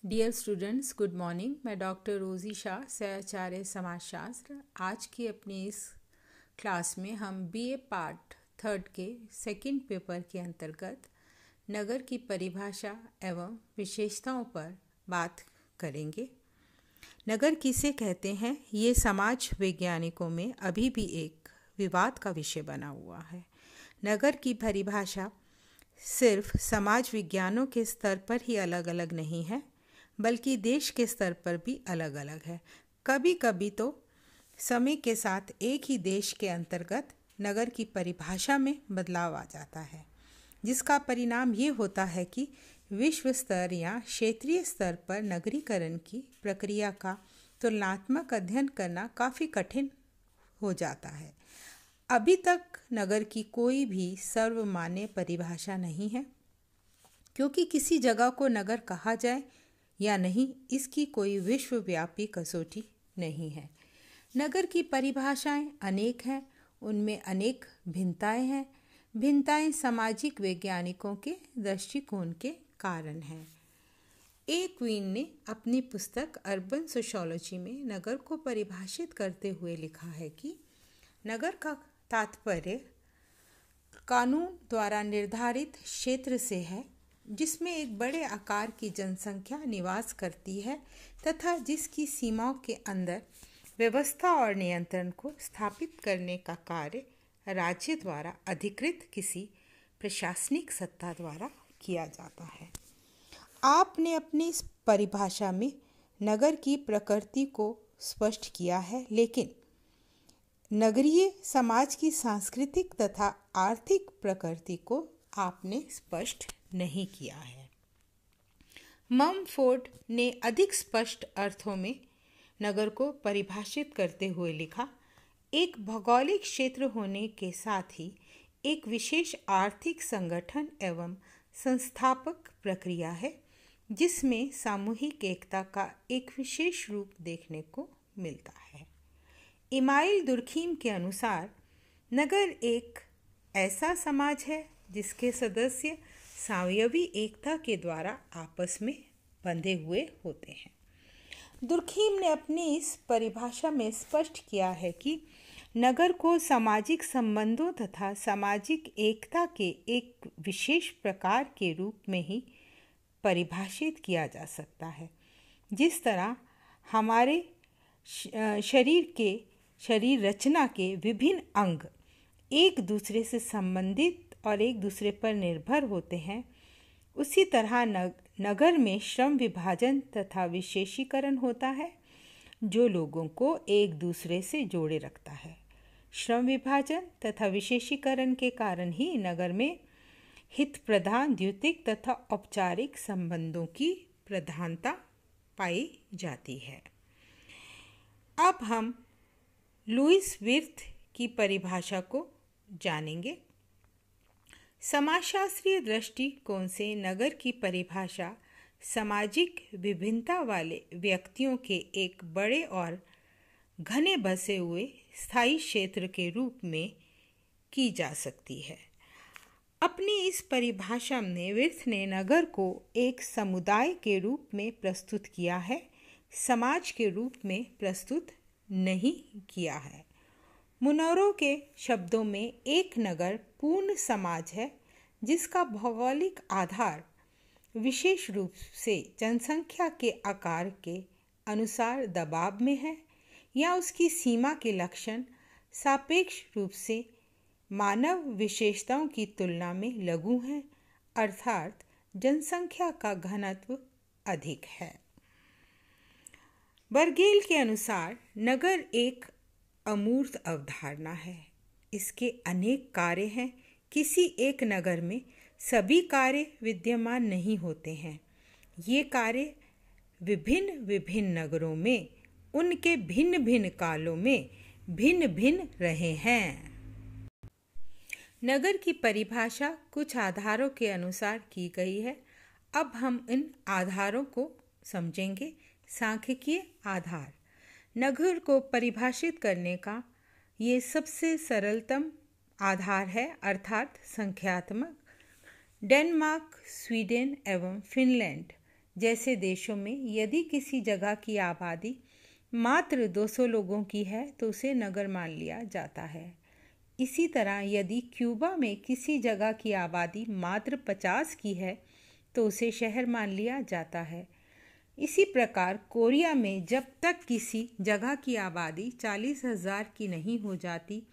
Dear students, good morning. मैं doctor Rozy Shah, सहआचार्य समाजशास्त्र। आज की अपनी इस क्लास में हम बीए पार्ट 3 के सेकंड पेपर के अंतर्गत नगर की परिभाषा एवं विशेषताओं पर बात करेंगे। नगर किसे कहते हैं, ये समाज वैज्ञानिकों में अभी भी एक विवाद का विषय बना हुआ है। नगर की परिभाषा सिर्फ समाज विज्ञानों के स्तर पर ही अलग अलग नहीं है, बल्कि देश के स्तर पर भी अलग अलग है। कभी कभी तो समय के साथ एक ही देश के अंतर्गत नगर की परिभाषा में बदलाव आ जाता है, जिसका परिणाम ये होता है कि विश्व स्तर या क्षेत्रीय स्तर पर नगरीकरण की प्रक्रिया का तुलनात्मक अध्ययन करना काफ़ी कठिन हो जाता है। अभी तक नगर की कोई भी सर्वमान्य परिभाषा नहीं है, क्योंकि किसी जगह को नगर कहा जाए या नहीं, इसकी कोई विश्वव्यापी कसौटी नहीं है। नगर की परिभाषाएं अनेक हैं, उनमें अनेक भिन्नताएं हैं। भिन्नताएं सामाजिक वैज्ञानिकों के दृष्टिकोण के कारण हैं। ए क्वीन ने अपनी पुस्तक अर्बन सोशियोलॉजी में नगर को परिभाषित करते हुए लिखा है कि नगर का तात्पर्य कानून द्वारा निर्धारित क्षेत्र से है, जिसमें एक बड़े आकार की जनसंख्या निवास करती है तथा जिसकी सीमाओं के अंदर व्यवस्था और नियंत्रण को स्थापित करने का कार्य राज्य द्वारा अधिकृत किसी प्रशासनिक सत्ता द्वारा किया जाता है। आपने अपनी इस परिभाषा में नगर की प्रकृति को स्पष्ट किया है, लेकिन नगरीय समाज की सांस्कृतिक तथा आर्थिक प्रकृति को आपने स्पष्ट नहीं किया है। ममफोर्ड ने अधिक स्पष्ट अर्थों में नगर को परिभाषित करते हुए लिखा, एक भौगोलिक क्षेत्र होने के साथ ही एक विशेष आर्थिक संगठन एवं संस्थापक प्रक्रिया है, जिसमें सामूहिक एकता का एक विशेष रूप देखने को मिलता है। इमाइल दुर्खीम के अनुसार नगर एक ऐसा समाज है जिसके सदस्य सावयवी एकता के द्वारा आपस में बंधे हुए होते हैं। दुर्खीम ने अपनी इस परिभाषा में स्पष्ट किया है कि नगर को सामाजिक संबंधों तथा सामाजिक एकता के एक विशेष प्रकार के रूप में ही परिभाषित किया जा सकता है। जिस तरह हमारे शरीर रचना के विभिन्न अंग एक दूसरे से संबंधित और एक दूसरे पर निर्भर होते हैं, उसी तरह नगर में श्रम विभाजन तथा विशेषीकरण होता है, जो लोगों को एक दूसरे से जोड़े रखता है। श्रम विभाजन तथा विशेषीकरण के कारण ही नगर में हित प्रधान द्वितीयक तथा औपचारिक संबंधों की प्रधानता पाई जाती है। अब हम लुईस विर्थ की परिभाषा को जानेंगे। समाजशास्त्रीय दृष्टिकोण से नगर की परिभाषा सामाजिक विभिन्नता वाले व्यक्तियों के एक बड़े और घने बसे हुए स्थायी क्षेत्र के रूप में की जा सकती है। अपनी इस परिभाषा में विर्थ ने नगर को एक समुदाय के रूप में प्रस्तुत किया है, समाज के रूप में प्रस्तुत नहीं किया है। मुनरो के शब्दों में एक नगर पूर्ण समाज है, जिसका भौगोलिक आधार विशेष रूप से जनसंख्या के आकार के अनुसार दबाव में है, या उसकी सीमा के लक्षण सापेक्ष रूप से मानव विशेषताओं की तुलना में लघु हैं, अर्थात जनसंख्या का घनत्व अधिक है। बर्गेल के अनुसार नगर एक अमूर्त अवधारणा है। इसके अनेक कार्य हैं। किसी एक नगर में सभी कार्य विद्यमान नहीं होते हैं। ये कार्य विभिन्न विभिन्न नगरों में उनके भिन्न भिन्न कालों में भिन्न भिन्न रहे हैं। नगर की परिभाषा कुछ आधारों के अनुसार की गई है। अब हम इन आधारों को समझेंगे। सांख्यिकीय आधार नगर को परिभाषित करने का ये सबसे सरलतम आधार है, अर्थात संख्यात्मक। डेनमार्क, स्वीडन एवं फिनलैंड जैसे देशों में यदि किसी जगह की आबादी मात्र 200 लोगों की है तो उसे नगर मान लिया जाता है। इसी तरह यदि क्यूबा में किसी जगह की आबादी मात्र 50 की है तो उसे शहर मान लिया जाता है। इसी प्रकार कोरिया में जब तक किसी जगह की आबादी 40,000 की नहीं हो जाती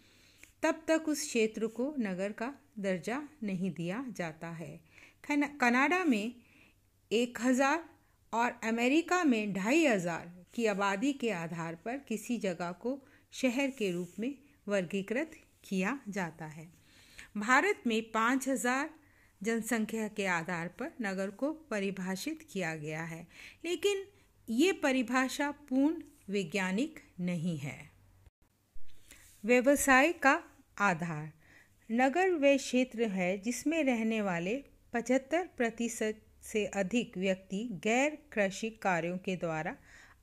तब तक उस क्षेत्र को नगर का दर्जा नहीं दिया जाता है। कनाडा में 1,000 और अमेरिका में 2,500 की आबादी के आधार पर किसी जगह को शहर के रूप में वर्गीकृत किया जाता है। भारत में 5,000 जनसंख्या के आधार पर नगर को परिभाषित किया गया है, लेकिन ये परिभाषा पूर्ण वैज्ञानिक नहीं है। व्यवसाय का आधार। नगर वह क्षेत्र है जिसमें रहने वाले 75% से अधिक व्यक्ति गैर कृषि कार्यों के द्वारा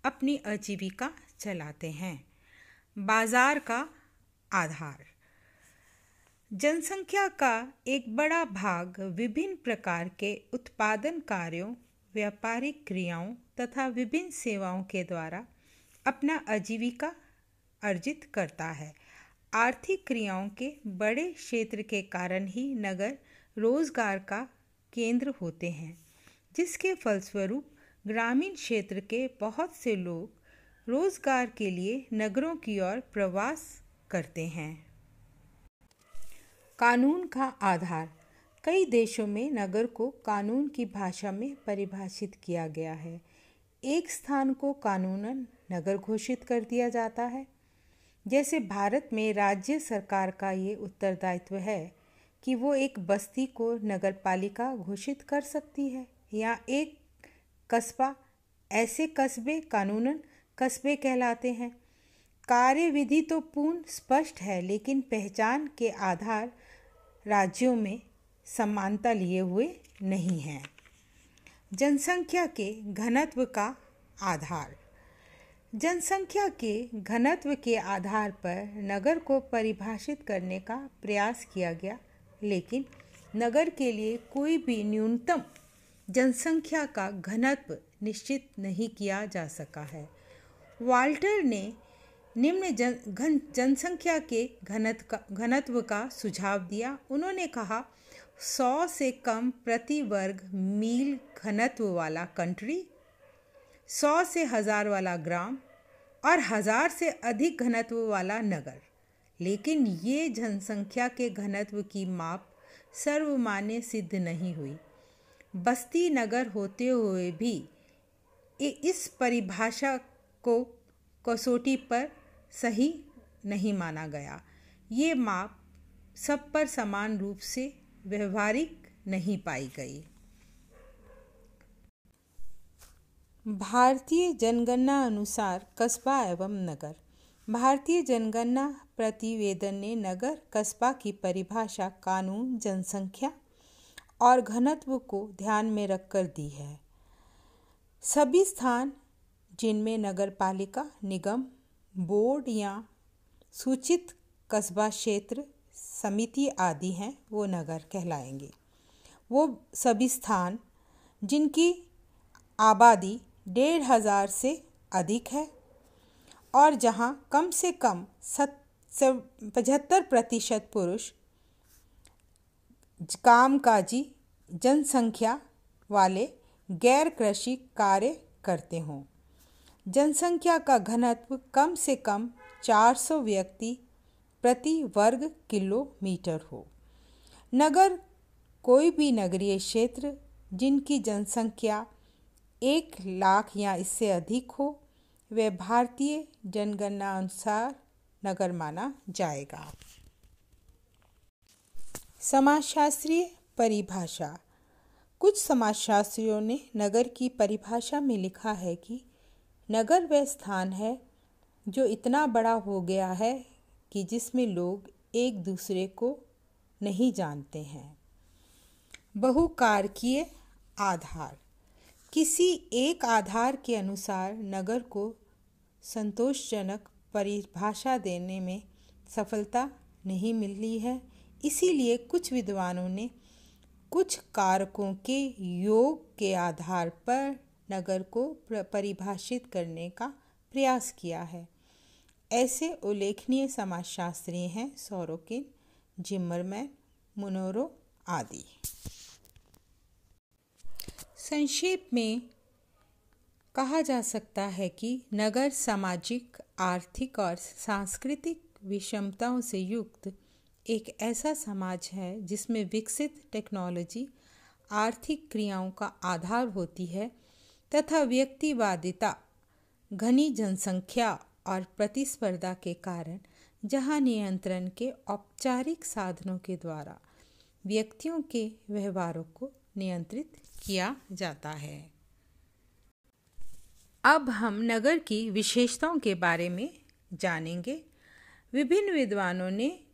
अपनी आजीविका चलाते हैं। बाजार का आधार। जनसंख्या का एक बड़ा भाग विभिन्न प्रकार के उत्पादन कार्यों, व्यापारिक क्रियाओं तथा विभिन्न सेवाओं के द्वारा अपना आजीविका अर्जित करता है। आर्थिक क्रियाओं के बड़े क्षेत्र के कारण ही नगर रोजगार का केंद्र होते हैं, जिसके फलस्वरूप ग्रामीण क्षेत्र के बहुत से लोग रोजगार के लिए नगरों की ओर प्रवास करते हैं। कानून का आधार। कई देशों में नगर को कानून की भाषा में परिभाषित किया गया है। एक स्थान को कानूनन नगर घोषित कर दिया जाता है। जैसे भारत में राज्य सरकार का ये उत्तरदायित्व है कि वो एक बस्ती को नगरपालिका घोषित कर सकती है या एक कस्बा। ऐसे कस्बे कानूनन कस्बे कहलाते हैं। कार्यविधि तो पूर्ण स्पष्ट है, लेकिन पहचान के आधार राज्यों में समानता लिए हुए नहीं हैं। जनसंख्या के घनत्व का आधार। जनसंख्या के घनत्व के आधार पर नगर को परिभाषित करने का प्रयास किया गया, लेकिन नगर के लिए कोई भी न्यूनतम जनसंख्या का घनत्व निश्चित नहीं किया जा सका है। वाल्टर ने निम्न जनसंख्या के घनत्व का सुझाव दिया। उन्होंने कहा, 100 से कम प्रति वर्ग मील घनत्व वाला कंट्री, 100 से 1000 वाला ग्राम और 1000 से अधिक घनत्व वाला नगर। लेकिन ये जनसंख्या के घनत्व की माप सर्वमान्य सिद्ध नहीं हुई। बस्ती नगर होते हुए भी इस परिभाषा को कसौटी पर सही नहीं माना गया। ये माप सब पर समान रूप से व्यवहारिक नहीं पाई गई। भारतीय जनगणना अनुसार कस्बा एवं नगर। भारतीय जनगणना प्रतिवेदन ने नगर कस्बा की परिभाषा कानून, जनसंख्या और घनत्व को ध्यान में रखकर दी है। सभी स्थान जिनमें नगरपालिका, निगम, बोर्ड या सूचित कस्बा क्षेत्र समिति आदि हैं, वो नगर कहलाएंगे। वो सभी स्थान जिनकी आबादी 1,500 से अधिक है और जहां कम से कम 75% पुरुष कामकाजी जनसंख्या वाले गैर कृषि कार्य करते हों। जनसंख्या का घनत्व कम से कम 400 व्यक्ति प्रति वर्ग किलोमीटर हो। नगर कोई भी नगरीय क्षेत्र जिनकी जनसंख्या 1 लाख या इससे अधिक हो, वह भारतीय जनगणना अनुसार नगर माना जाएगा। समाजशास्त्रीय परिभाषा। कुछ समाजशास्त्रियों ने नगर की परिभाषा में लिखा है कि नगर वह स्थान है जो इतना बड़ा हो गया है कि जिसमें लोग एक दूसरे को नहीं जानते हैं। बहुकारकीय आधार। किसी एक आधार के अनुसार नगर को संतोषजनक परिभाषा देने में सफलता नहीं मिली है। इसीलिए कुछ विद्वानों ने कुछ कारकों के योग के आधार पर नगर को परिभाषित करने का प्रयास किया है। ऐसे उल्लेखनीय समाजशास्त्री हैं सोरोकिन, जिम्मरमैन, मुनरो आदि। संक्षेप में कहा जा सकता है कि नगर सामाजिक, आर्थिक और सांस्कृतिक विषमताओं से युक्त एक ऐसा समाज है जिसमें विकसित टेक्नोलॉजी आर्थिक क्रियाओं का आधार होती है तथा व्यक्तिवादिता, घनी जनसंख्या और प्रतिस्पर्धा के कारण जहां नियंत्रण के औपचारिक साधनों के द्वारा व्यक्तियों के व्यवहारों को नियंत्रित किया जाता है। अब हम नगर की विशेषताओं के बारे में जानेंगे। विभिन्न विद्वानों ने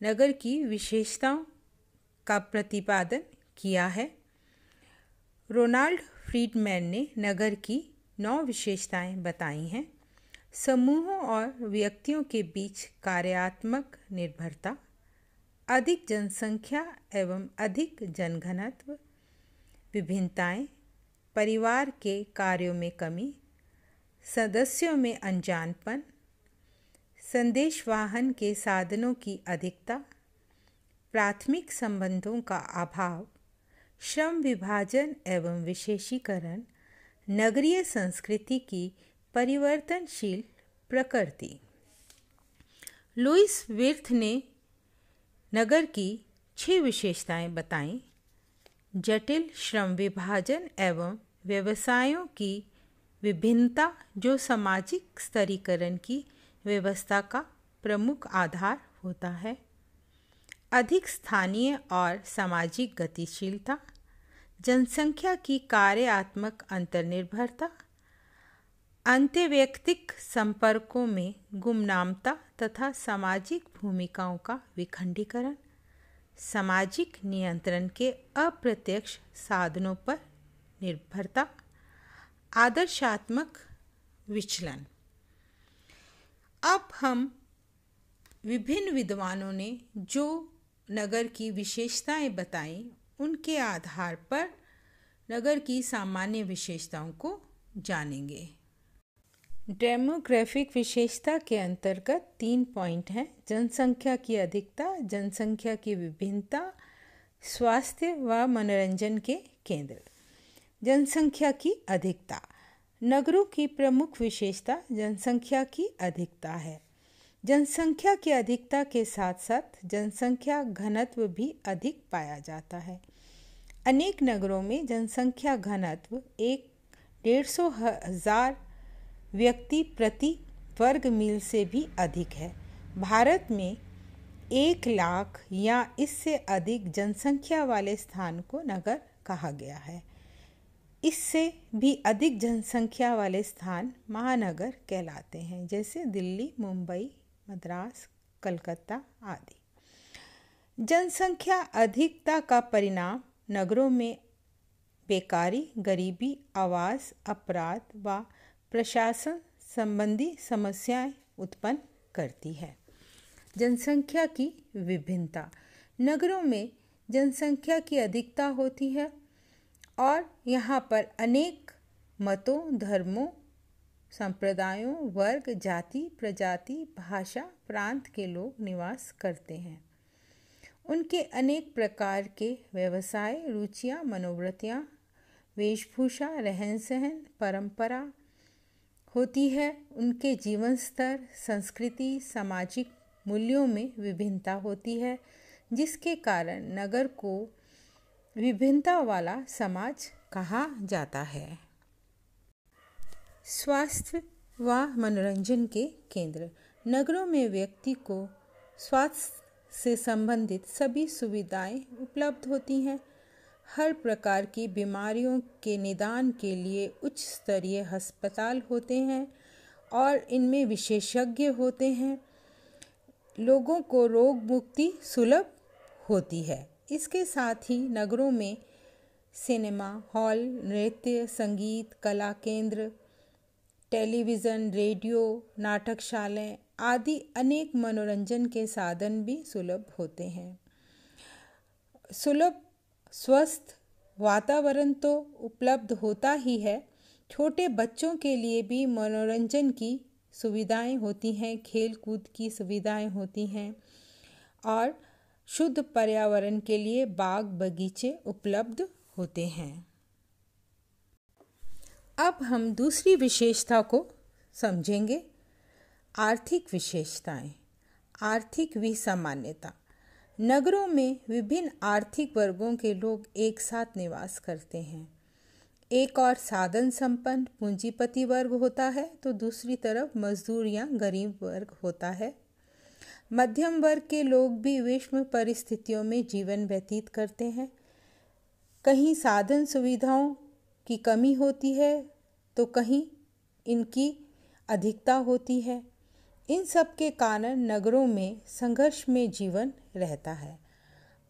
नगर की विशेषताओं का प्रतिपादन किया है। रोनाल्ड फ्रीडमैन ने नगर की 9 विशेषताएं बताई हैं। समूहों और व्यक्तियों के बीच कार्यात्मक निर्भरता, अधिक जनसंख्या एवं अधिक जनघनत्व, विभिन्नताएं, परिवार के कार्यों में कमी, सदस्यों में अनजानपन, संदेशवाहन के साधनों की अधिकता, प्राथमिक संबंधों का अभाव, श्रम विभाजन एवं विशेषीकरण, नगरीय संस्कृति की परिवर्तनशील प्रकृति। लुईस विर्थ ने नगर की 6 विशेषताएं बताईं। जटिल श्रम विभाजन एवं व्यवसायों की विभिन्नता जो सामाजिक स्तरीकरण की व्यवस्था का प्रमुख आधार होता है। अधिक स्थानीय और सामाजिक गतिशीलता, जनसंख्या की कार्यात्मक अंतर्निर्भरता, अंतर्वैयक्तिक संपर्कों में गुमनामता तथा सामाजिक भूमिकाओं का विखंडीकरण, सामाजिक नियंत्रण के अप्रत्यक्ष साधनों पर निर्भरता, आदर्शात्मक विचलन। अब हम विभिन्न विद्वानों ने जो नगर की विशेषताएं बताई उनके आधार पर नगर की सामान्य विशेषताओं को जानेंगे। डेमोग्राफिक विशेषता के अंतर्गत 3 पॉइंट हैं: जनसंख्या की अधिकता, जनसंख्या की विभिन्नता, स्वास्थ्य व मनोरंजन के केंद्र। जनसंख्या की अधिकता। नगरों की प्रमुख विशेषता जनसंख्या की अधिकता है। जनसंख्या की अधिकता के साथ साथ जनसंख्या घनत्व भी अधिक पाया जाता है। अनेक नगरों में जनसंख्या घनत्व 150,000 व्यक्ति प्रति वर्ग मील से भी अधिक है। भारत में 1 लाख या इससे अधिक जनसंख्या वाले स्थान को नगर कहा गया है। इससे भी अधिक जनसंख्या वाले स्थान महानगर कहलाते हैं, जैसे दिल्ली, मुंबई, मद्रास, कलकत्ता आदि। जनसंख्या अधिकता का परिणाम नगरों में बेकारी, गरीबी, आवास, अपराध व प्रशासन संबंधी समस्याएं उत्पन्न करती है। जनसंख्या की विभिन्नता। नगरों में जनसंख्या की अधिकता होती है और यहाँ पर अनेक मतों, धर्मों, संप्रदायों, वर्ग, जाति, प्रजाति, भाषा, प्रांत के लोग निवास करते हैं। उनके अनेक प्रकार के व्यवसाय, रुचियाँ, मनोवृत्तियाँ, वेशभूषा, रहन सहन, परंपरा होती है। उनके जीवन स्तर, संस्कृति, सामाजिक मूल्यों में विभिन्नता होती है, जिसके कारण नगर को विभिन्नता वाला समाज कहा जाता है। स्वास्थ्य व मनोरंजन के केंद्र। नगरों में व्यक्ति को स्वास्थ्य से संबंधित सभी सुविधाएं उपलब्ध होती हैं। हर प्रकार की बीमारियों के निदान के लिए उच्च स्तरीय अस्पताल होते हैं और इनमें विशेषज्ञ होते हैं। लोगों को रोग मुक्ति सुलभ होती है। इसके साथ ही नगरों में सिनेमा हॉल, नृत्य, संगीत, कला केंद्र, टेलीविज़न, रेडियो, नाटकशालाएं आदि अनेक मनोरंजन के साधन भी सुलभ होते हैं। सुलभ स्वस्थ वातावरण तो उपलब्ध होता ही है, छोटे बच्चों के लिए भी मनोरंजन की सुविधाएं होती हैं, खेल कूद की सुविधाएं होती हैं और शुद्ध पर्यावरण के लिए बाग बगीचे उपलब्ध होते हैं। अब हम दूसरी विशेषता को समझेंगे, आर्थिक विशेषताएं। आर्थिक विसामान्यता। नगरों में विभिन्न आर्थिक वर्गों के लोग एक साथ निवास करते हैं। एक और साधन संपन्न पूंजीपति वर्ग होता है तो दूसरी तरफ मजदूर या गरीब वर्ग होता है। मध्यम वर्ग के लोग भी विषम परिस्थितियों में जीवन व्यतीत करते हैं। कहीं साधन सुविधाओं की कमी होती है तो कहीं इनकी अधिकता होती है। इन सब के कारण नगरों में संघर्ष में जीवन रहता है।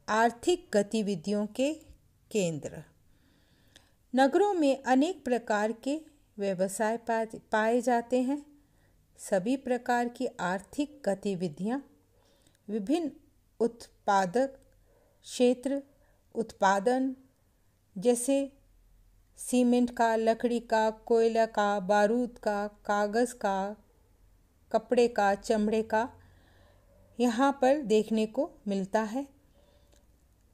आर्थिक गतिविधियों के केंद्र। नगरों में अनेक प्रकार के व्यवसाय पाए जाते हैं। सभी प्रकार की आर्थिक गतिविधियां विभिन्न उत्पादक क्षेत्र उत्पादन जैसे सीमेंट का, लकड़ी का, कोयला का, बारूद का, कागज़ का, कपड़े का, चमड़े का यहाँ पर देखने को मिलता है।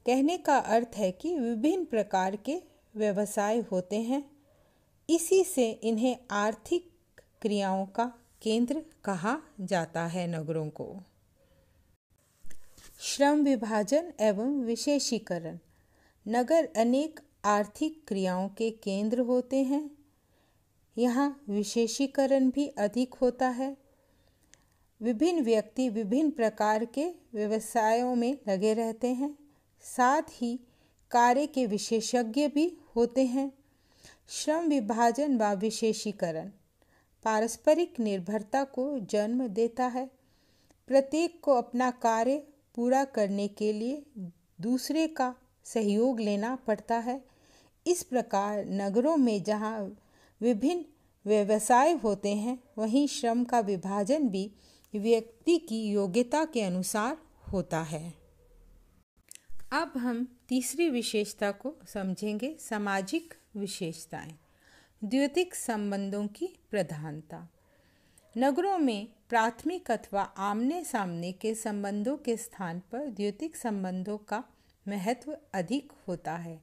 कहने का अर्थ है कि विभिन्न प्रकार के व्यवसाय होते हैं, इसी से इन्हें आर्थिक क्रियाओं का केंद्र कहा जाता है नगरों को। श्रम विभाजन एवं विशेषीकरण। नगर अनेक आर्थिक क्रियाओं के केंद्र होते हैं। यहाँ विशेषीकरण भी अधिक होता है। विभिन्न व्यक्ति विभिन्न प्रकार के व्यवसायों में लगे रहते हैं, साथ ही कार्य के विशेषज्ञ भी होते हैं। श्रम विभाजन व विशेषीकरण पारस्परिक निर्भरता को जन्म देता है। प्रत्येक को अपना कार्य पूरा करने के लिए दूसरे का सहयोग लेना पड़ता है। इस प्रकार नगरों में जहाँ विभिन्न व्यवसाय होते हैं, वहीं श्रम का विभाजन भी व्यक्ति की योग्यता के अनुसार होता है। अब हम तीसरी विशेषता को समझेंगे, सामाजिक विशेषताएं। द्वैतिक संबंधों की प्रधानता। नगरों में प्राथमिक अथवा आमने सामने के संबंधों के स्थान पर द्वैतिक संबंधों का महत्व अधिक होता है।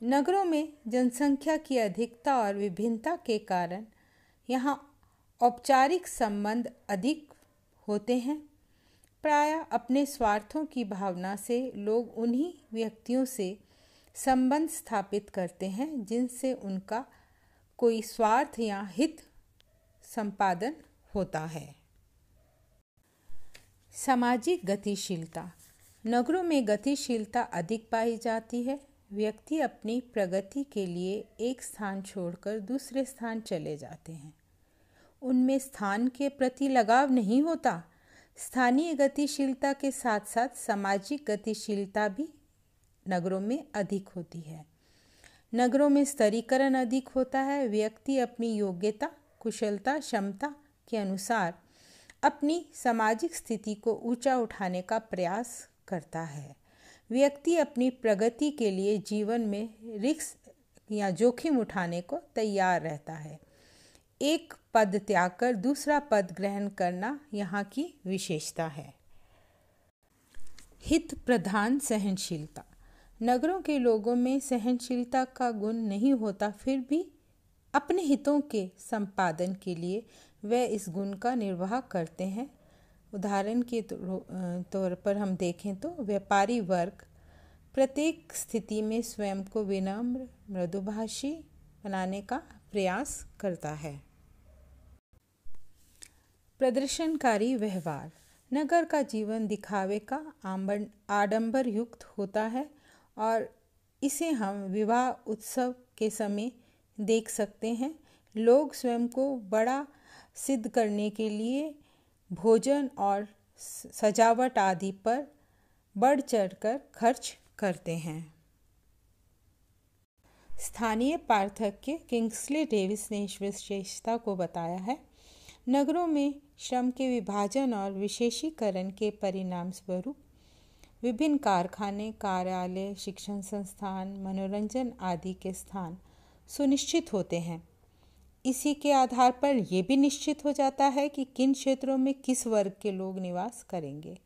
नगरों में जनसंख्या की अधिकता और विभिन्नता के कारण यहाँ औपचारिक संबंध अधिक होते हैं। प्रायः अपने स्वार्थों की भावना से लोग उन्हीं व्यक्तियों से संबंध स्थापित करते हैं जिनसे उनका कोई स्वार्थ या हित संपादन होता है। सामाजिक गतिशीलता। नगरों में गतिशीलता अधिक पाई जाती है। व्यक्ति अपनी प्रगति के लिए एक स्थान छोड़कर दूसरे स्थान चले जाते हैं। उनमें स्थान के प्रति लगाव नहीं होता। स्थानीय गतिशीलता के साथ साथ सामाजिक गतिशीलता भी नगरों में अधिक होती है। नगरों में स्तरीकरण अधिक होता है। व्यक्ति अपनी योग्यता, कुशलता, क्षमता के अनुसार अपनी सामाजिक स्थिति को ऊंचा उठाने का प्रयास करता है। व्यक्ति अपनी प्रगति के लिए जीवन में रिस्क या जोखिम उठाने को तैयार रहता है। एक पद त्याग कर दूसरा पद ग्रहण करना यहाँ की विशेषता है। हित प्रधान सहनशीलता। नगरों के लोगों में सहनशीलता का गुण नहीं होता, फिर भी अपने हितों के संपादन के लिए वे इस गुण का निर्वाह करते हैं। उदाहरण के तौर पर हम देखें तो व्यापारी वर्ग प्रत्येक स्थिति में स्वयं को विनम्र, मृदुभाषी बनाने का प्रयास करता है। प्रदर्शनकारी व्यवहार। नगर का जीवन दिखावे का आडंबर युक्त होता है और इसे हम विवाह उत्सव के समय देख सकते हैं। लोग स्वयं को बड़ा सिद्ध करने के लिए भोजन और सजावट आदि पर बढ़ चढ़कर खर्च करते हैं। स्थानीय पार्थक्य। किंग्सले डेविस ने इस विशेषता को बताया है। नगरों में श्रम के विभाजन और विशेषीकरण के परिणाम स्वरूप विभिन्न कारखाने, कार्यालय, शिक्षण संस्थान, मनोरंजन आदि के स्थान सुनिश्चित होते हैं। इसी के आधार पर यह भी निश्चित हो जाता है कि किन क्षेत्रों में किस वर्ग के लोग निवास करेंगे।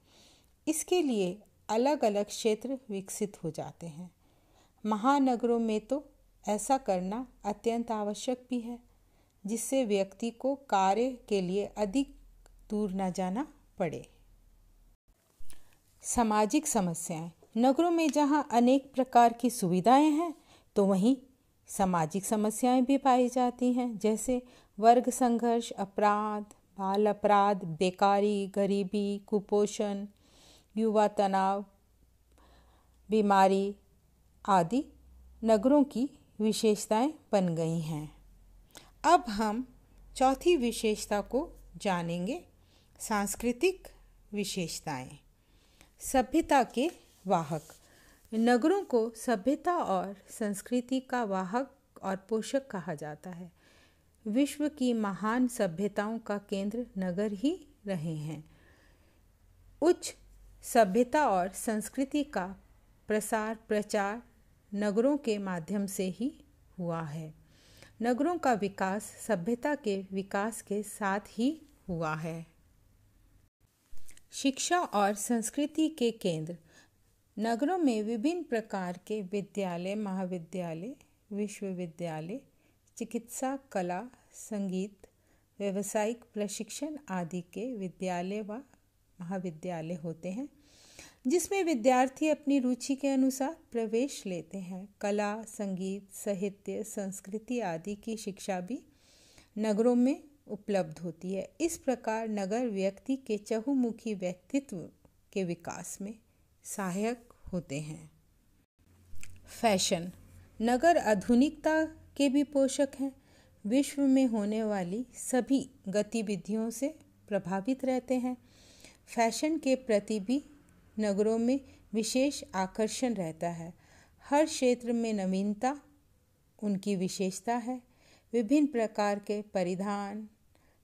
इसके लिए अलग अलग क्षेत्र विकसित हो जाते हैं। महानगरों में तो ऐसा करना अत्यंत आवश्यक भी है, जिससे व्यक्ति को कार्य के लिए अधिक दूर न जाना पड़े। सामाजिक समस्याएं। नगरों में जहां अनेक प्रकार की सुविधाएं हैं, तो वहीं सामाजिक समस्याएं भी पाई जाती हैं, जैसे वर्ग संघर्ष, अपराध, बाल अपराध, बेकारी, गरीबी, कुपोषण, युवा तनाव, बीमारी आदि नगरों की विशेषताएं बन गई हैं। अब हम चौथी विशेषता को जानेंगे, सांस्कृतिक विशेषताएं। सभ्यता के वाहक। नगरों को सभ्यता और संस्कृति का वाहक और पोषक कहा जाता है। विश्व की महान सभ्यताओं का केंद्र नगर ही रहे हैं। उच्च सभ्यता और संस्कृति का प्रसार प्रचार नगरों के माध्यम से ही हुआ है। नगरों का विकास सभ्यता के विकास के साथ ही हुआ है। शिक्षा और संस्कृति के केंद्र। नगरों में विभिन्न प्रकार के विद्यालय, महाविद्यालय, विश्वविद्यालय, चिकित्सा, कला, संगीत, व्यावसायिक प्रशिक्षण आदि के विद्यालय व महाविद्यालय होते हैं, जिसमें विद्यार्थी अपनी रुचि के अनुसार प्रवेश लेते हैं। कला, संगीत, साहित्य, संस्कृति आदि की शिक्षा भी नगरों में उपलब्ध होती है। इस प्रकार नगर व्यक्ति के चहुमुखी व्यक्तित्व के विकास में सहायक होते हैं। फैशन। नगर आधुनिकता के भी पोषक हैं। विश्व में होने वाली सभी गतिविधियों से प्रभावित रहते हैं। फैशन के प्रति भी नगरों में विशेष आकर्षण रहता है। हर क्षेत्र में नवीनता उनकी विशेषता है। विभिन्न प्रकार के परिधान,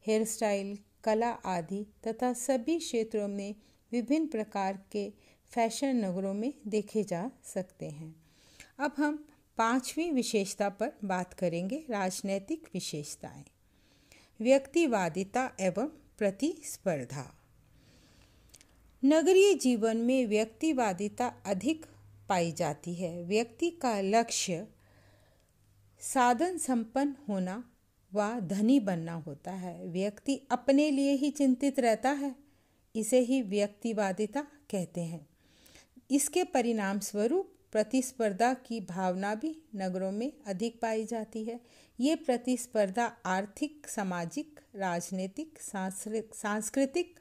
हेयर स्टाइल, कला आदि तथा सभी क्षेत्रों में विभिन्न प्रकार के फैशन नगरों में देखे जा सकते हैं। अब हम पांचवी विशेषता पर बात करेंगे, राजनैतिक विशेषताएं। व्यक्तिवादिता एवं प्रतिस्पर्धा। नगरीय जीवन में व्यक्तिवादिता अधिक पाई जाती है। व्यक्ति का लक्ष्य साधन संपन्न होना व धनी बनना होता है। व्यक्ति अपने लिए ही चिंतित रहता है, इसे ही व्यक्तिवादिता कहते हैं। इसके परिणाम स्वरूप प्रतिस्पर्धा की भावना भी नगरों में अधिक पाई जाती है। ये प्रतिस्पर्धा आर्थिक, सामाजिक, राजनीतिक, सांस्कृतिक,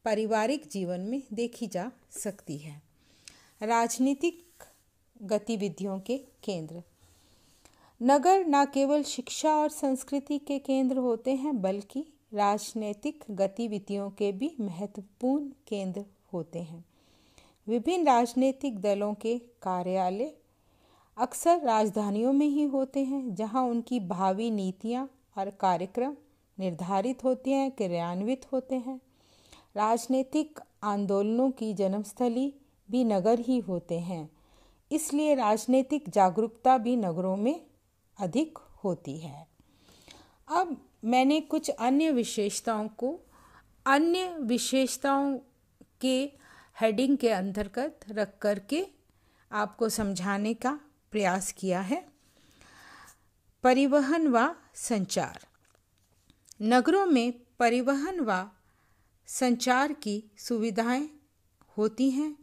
पारिवारिक जीवन में देखी जा सकती है। राजनीतिक गतिविधियों के केंद्र। नगर न केवल शिक्षा और संस्कृति के केंद्र होते हैं, बल्कि राजनीतिक गतिविधियों के भी महत्वपूर्ण केंद्र होते हैं। विभिन्न राजनीतिक दलों के कार्यालय अक्सर राजधानियों में ही होते हैं, जहां उनकी भावी नीतियां और कार्यक्रम निर्धारित होते हैं, क्रियान्वित होते हैं। राजनीतिक आंदोलनों की जन्मस्थली भी नगर ही होते हैं, इसलिए राजनीतिक जागरूकता भी नगरों में अधिक होती है। अब मैंने कुछ अन्य विशेषताओं के हेडिंग के अंतर्गत रख करके आपको समझाने का प्रयास किया है। परिवहन व संचार। नगरों में परिवहन व संचार की सुविधाएं होती हैं।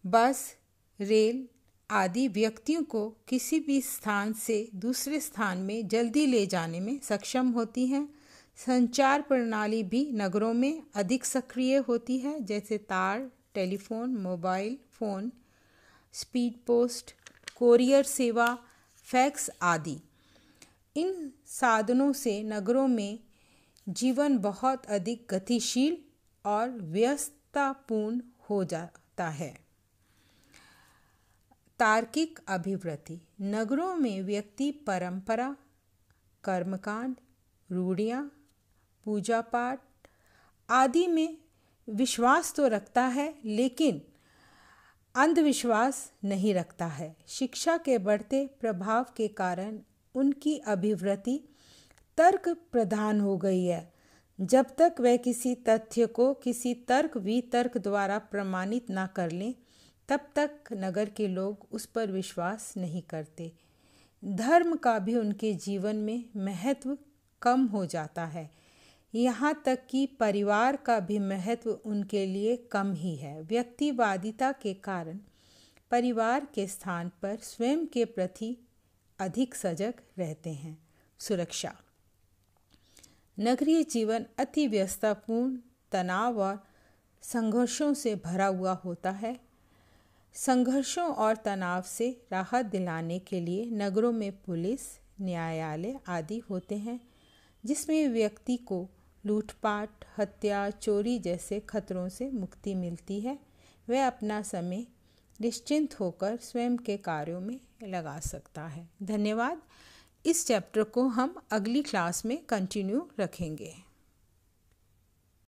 बस, रेल आदि व्यक्तियों को किसी भी स्थान से दूसरे स्थान में जल्दी ले जाने में सक्षम होती हैं। संचार प्रणाली भी नगरों में अधिक सक्रिय होती है, जैसे तार, telephone, mobile phone, speed post, courier सेवा, फैक्स आदि। इन साधनों से नगरों में जीवन बहुत अधिक गतिशील और व्यस्ततापूर्ण हो जाता है। तार्किक अभिवृत्ति। नगरों में व्यक्ति परंपरा, कर्मकांड, रूढ़ियाँ, पूजा पाठ आदि में विश्वास तो रखता है, लेकिन अंधविश्वास नहीं रखता है। शिक्षा के बढ़ते प्रभाव के कारण उनकी अभिवृत्ति तर्क प्रधान हो गई है। जब तक वह किसी तथ्य को किसी तर्क वितर्क द्वारा प्रमाणित ना कर लें, तब तक नगर के लोग उस पर विश्वास नहीं करते। धर्म का भी उनके जीवन में महत्व कम हो जाता है। यहाँ तक कि परिवार का भी महत्व उनके लिए कम ही है। व्यक्तिवादिता के कारण परिवार के स्थान पर स्वयं के प्रति अधिक सजग रहते हैं। सुरक्षा। नगरीय जीवन अति व्यस्ततापूर्ण, तनाव और संघर्षों से भरा हुआ होता है। संघर्षों और तनाव से राहत दिलाने के लिए नगरों में पुलिस, न्यायालय आदि होते हैं, जिसमें व्यक्ति को लूटपाट, हत्या, चोरी जैसे खतरों से मुक्ति मिलती है। वह अपना समय निश्चिंत होकर स्वयं के कार्यों में लगा सकता है। धन्यवाद। इस चैप्टर को हम अगली क्लास में कंटिन्यू रखेंगे।